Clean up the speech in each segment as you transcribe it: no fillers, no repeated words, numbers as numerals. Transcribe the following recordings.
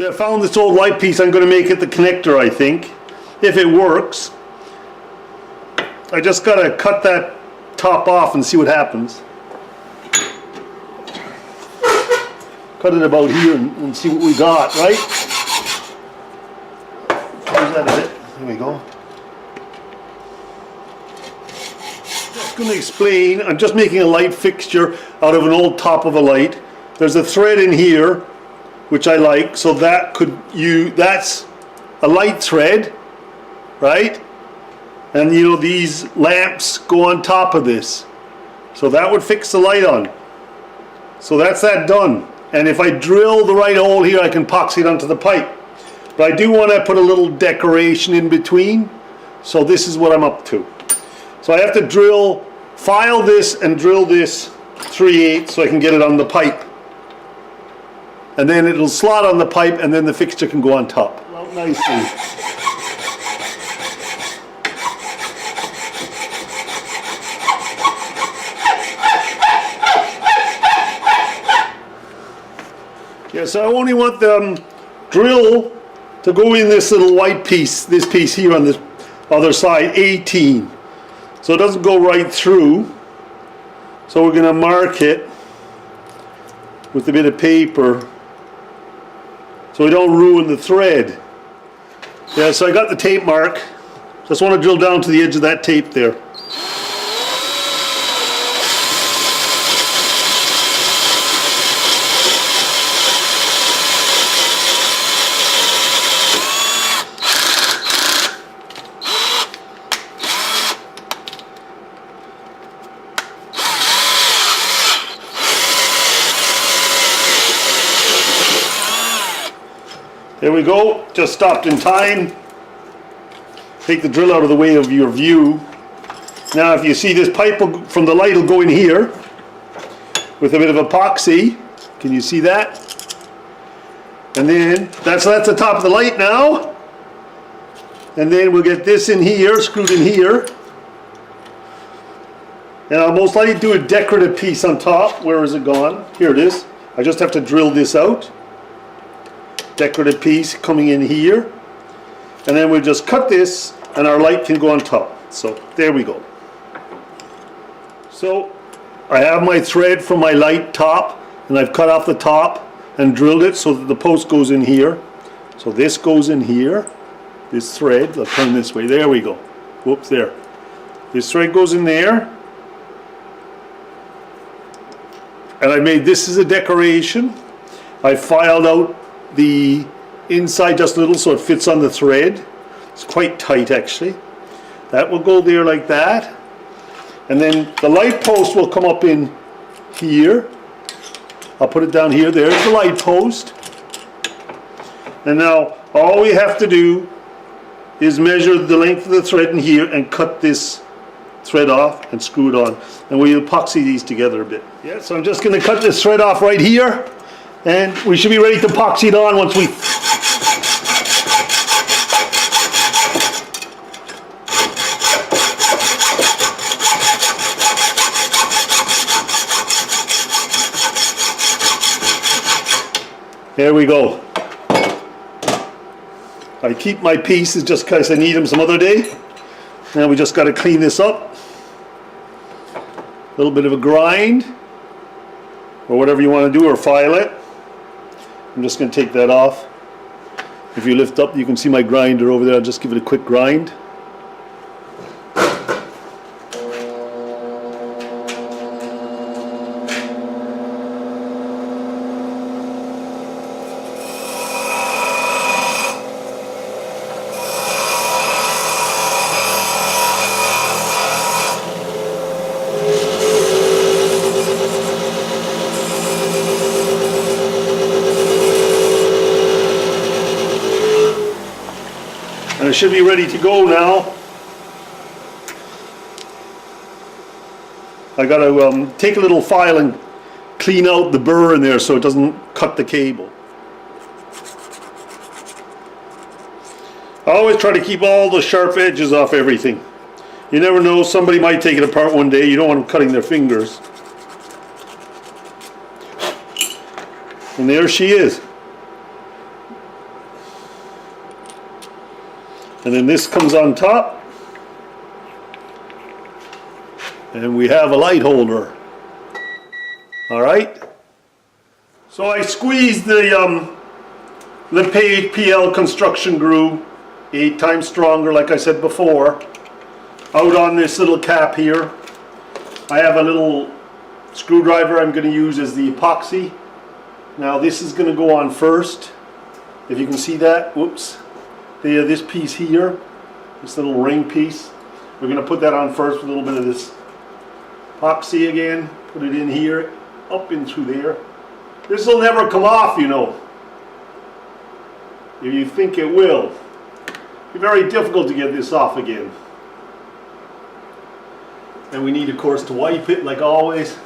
I found this old light piece. I'm going to make it the connector, I think, if it works. I just got to cut that top off and see what happens. Cut it about here and see what we got, right? Close that a bit. There we go. Just going to explain. I'm just making a light fixture out of an old top of a light. There's a thread in here which I like, so that's a light thread, right? And you know, these lamps go on top of this, so that would fix the light on. So that's that done. And if I drill the right hole here, I can epoxy it onto the pipe. But I do want to put a little decoration in between, so this is what I'm up to. So I have to file this and drill this 3/8 so I can get it on the pipe. And then it'll slot on the pipe, and then the fixture can go on top. Out nicely. Yeah, so I only want the drill to go in this little white piece, this piece here on this other side, 18. So it doesn't go right through. So we're going to mark it with a bit of paper so we don't ruin the thread. Yeah, so I got the tape mark. Just want to drill down to the edge of that tape there. There we go, just stopped in time. Take the drill out of the way of your view. Now if you see this pipe from the light will go in here with a bit of epoxy. Can you see that? And then that's the top of the light now. And then we'll get this in here, screwed in here. And I'll most likely do a decorative piece on top. Where is it gone? Here it is. I just have to drill this out. Decorative piece coming in here, and then we'll just cut this and our light can go on top. So there we go. So I have my thread for my light top, and I've cut off the top and drilled it so that the post goes in here. So this goes in here, this thread, I'll turn this way, there we go. Whoops, there. This thread goes in there, and I made this as a decoration. I filed out the inside just a little so it fits on the thread. It's quite tight actually. That will go there like that, and then the light post will come up in here. I'll put it down here. There's the light post, and now all we have to do is measure the length of the thread in here and cut this thread off and screw it on, and we'll epoxy these together a bit. Yeah, so I'm just going to cut this thread off right here, and we should be ready to epoxy it on once we... There we go. I keep my pieces just because I need them some other day. Now we just got to clean this up. A little bit of a grind, or whatever you want to do, or file it. I'm just going to take that off. If you lift up, you can see my grinder over there. I'll just give it a quick grind. And it should be ready to go now. I got to take a little file and clean out the burr in there so it doesn't cut the cable. I always try to keep all the sharp edges off everything. You never know, somebody might take it apart one day. You don't want them cutting their fingers. And there she is. And then this comes on top. And we have a light holder. All right. So I squeezed the PL construction glue 8 times stronger, like I said before, out on this little cap here. I have a little screwdriver I'm going to use as the epoxy. Now this is going to go on first. If you can see that, whoops. This piece here, this little ring piece. We're going to put that on first with a little bit of this epoxy again. Put it in here, up in through there. This will never come off, you know. If you think it will. It'll be very difficult to get this off again. And we need, of course, to wipe it like always.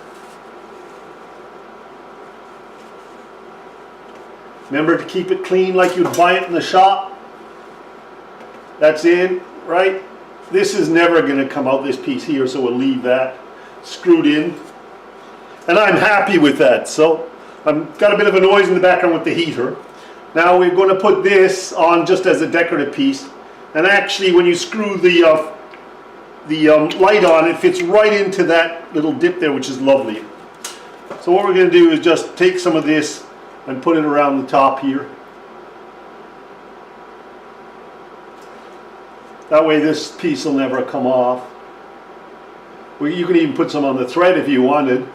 Remember to keep it clean like you'd buy it in the shop. That's it, right? This is never going to come out, this piece here, so we'll leave that screwed in. And I'm happy with that. So I've got a bit of a noise in the background with the heater. Now we're going to put this on just as a decorative piece. And actually when you screw the light on, it fits right into that little dip there, which is lovely. So what we're going to do is just take some of this and put it around the top here. That way this piece will never come off. Well, you can even put some on the thread if you wanted.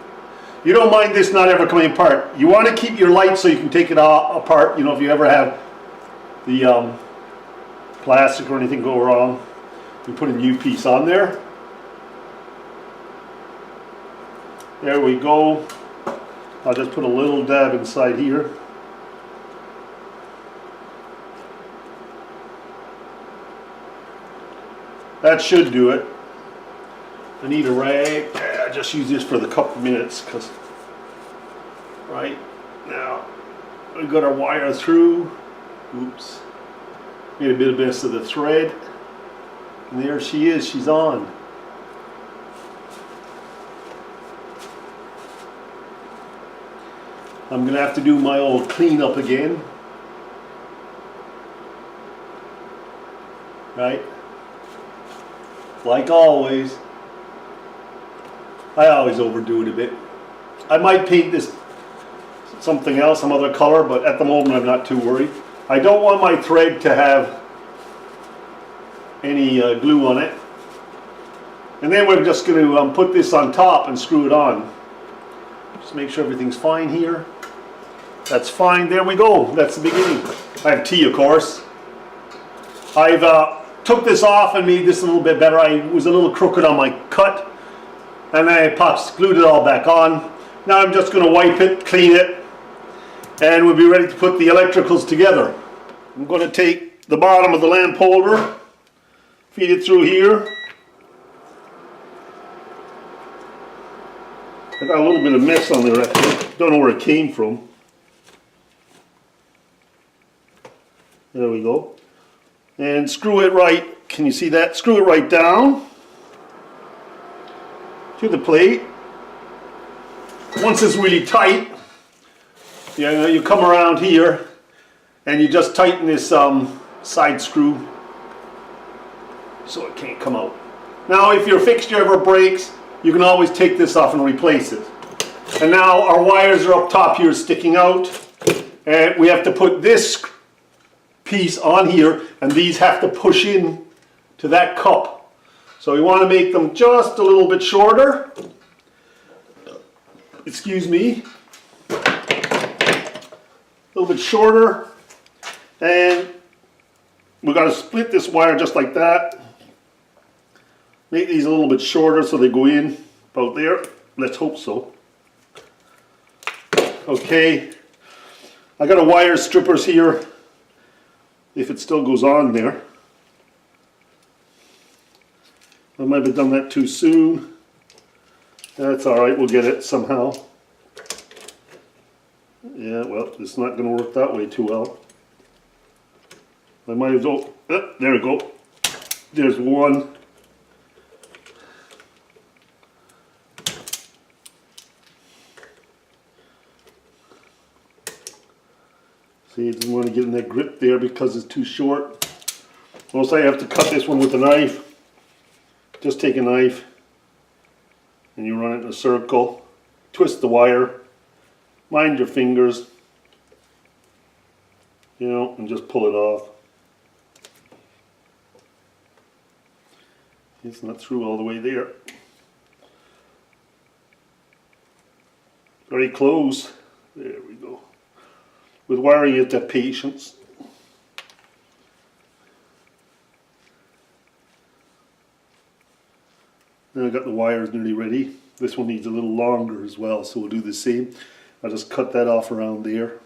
You don't mind this not ever coming apart. You want to keep your light so you can take it apart, you know, if you ever have the plastic or anything go wrong. You put a new piece on there. There we go. I'll just put a little dab inside here. That should do it. I need a rag. I just use this for the couple minutes because right now we've got our wire through. Oops. Made a bit of mess of the thread. And there she is, she's on. I'm going to have to do my old cleanup again. Right? Like always. I always overdo it a bit. I might paint this something else, some other color, but at the moment I'm not too worried. I don't want my thread to have any glue on it. And then we're just going to put this on top and screw it on. Just make sure everything's fine here. That's fine. There we go. That's the beginning. I have tea, of course. I've took this off and made this a little bit better. I was a little crooked on my cut. And I glued it all back on. Now I'm just going to wipe it, clean it, and we'll be ready to put the electricals together. I'm going to take the bottom of the lamp holder, feed it through here. I got a little bit of mess on there actually. Don't know where it came from. There we go. And screw it right, can you see that? Screw it right down to the plate. Once it's really tight, you come around here and you just tighten this side screw so it can't come out. Now if your fixture ever breaks, you can always take this off and replace it. And now our wires are up top here sticking out, and we have to put this piece on here, and these have to push in to that cup. So we want to make them just a little bit shorter. Excuse me. A little bit shorter. And we've got to split this wire just like that. Make these a little bit shorter so they go in about there. Let's hope so. Okay. I got a wire strippers here. If it still goes on there. I might have done that too soon. That's alright, we'll get it somehow. Yeah, well, it's not going to work that way too well. I might have done, there we go. There's one. See, it doesn't want to get in that grip there because it's too short. Notice I have to cut this one with a knife. Just take a knife and you run it in a circle. Twist the wire. Mind your fingers. You know, and just pull it off. It's not through all the way there. Very close. There we go. With wiring, you have to have patience. Now I've got the wires nearly ready. This one needs a little longer as well, so we'll do the same. I'll just cut that off around there.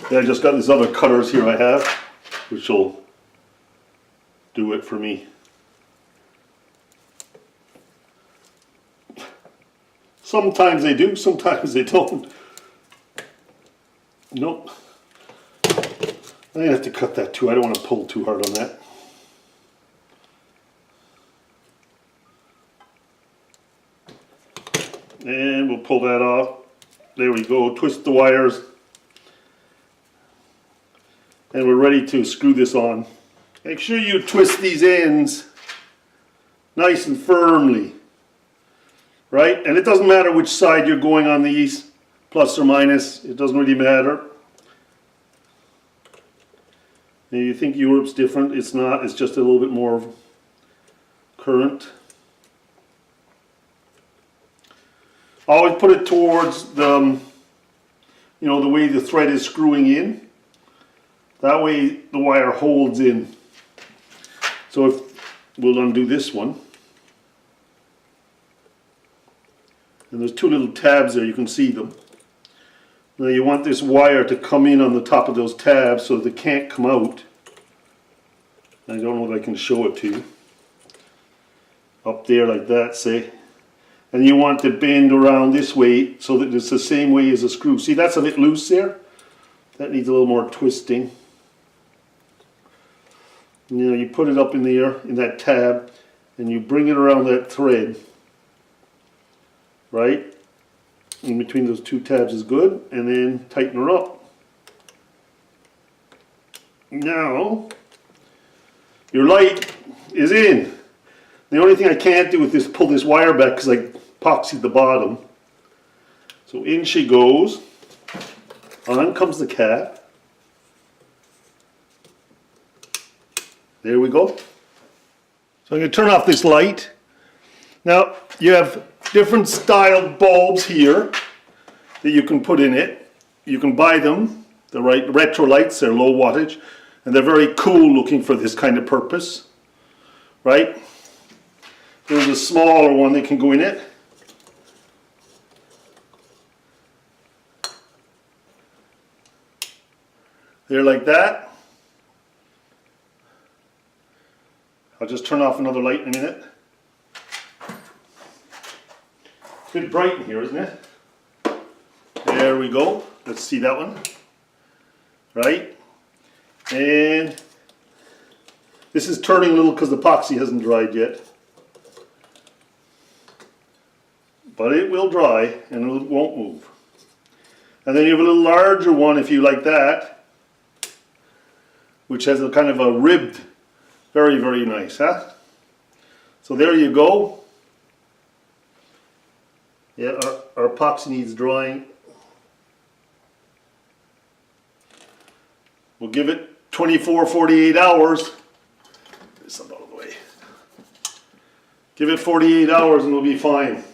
Then I just got these other cutters here I have, which will do it for me. Sometimes they do, sometimes they don't. Nope. I have to cut that too. I don't want to pull too hard on that. And we'll pull that off. There we go. Twist the wires. And we're ready to screw this on. Make sure you twist these ends nice and firmly. Right? And it doesn't matter which side you're going on these, plus or minus. It doesn't really matter. And you think Europe's different. It's not. It's just a little bit more current. Always put it towards the, you know, the way the thread is screwing in. That way the wire holds in. So if we'll undo this one. And there's two little tabs there, you can see them. Now you want this wire to come in on the top of those tabs so that it can't come out. I don't know if I can show it to you. Up there like that, say. And you want to bend around this way so that it's the same way as a screw. See, that's a bit loose there. That needs a little more twisting. You know, you put it up in there, in that tab, and you bring it around that thread. Right? In between those two tabs is good. And then tighten her up. Now, your light is in. The only thing I can't do with this, pull this wire back because I epoxied the bottom. So in she goes. On comes the cap. There we go. So I'm going to turn off this light. Now you have different style bulbs here that you can put in it. You can buy them. The right retro lights, they're low wattage. And they're very cool looking for this kind of purpose. Right? There's a smaller one that can go in it. There like that. I'll just turn off another light in a minute. It's a bit bright in here, isn't it? There we go. Let's see that one. Right? And this is turning a little because the epoxy hasn't dried yet. But it will dry and it won't move. And then you have a little larger one if you like that, which has a kind of a ribbed, very, very nice, huh? So there you go. Yeah, our epoxy needs drying. We'll give it 24, 48 hours. This out of the way. Give it 48 hours and it'll be fine.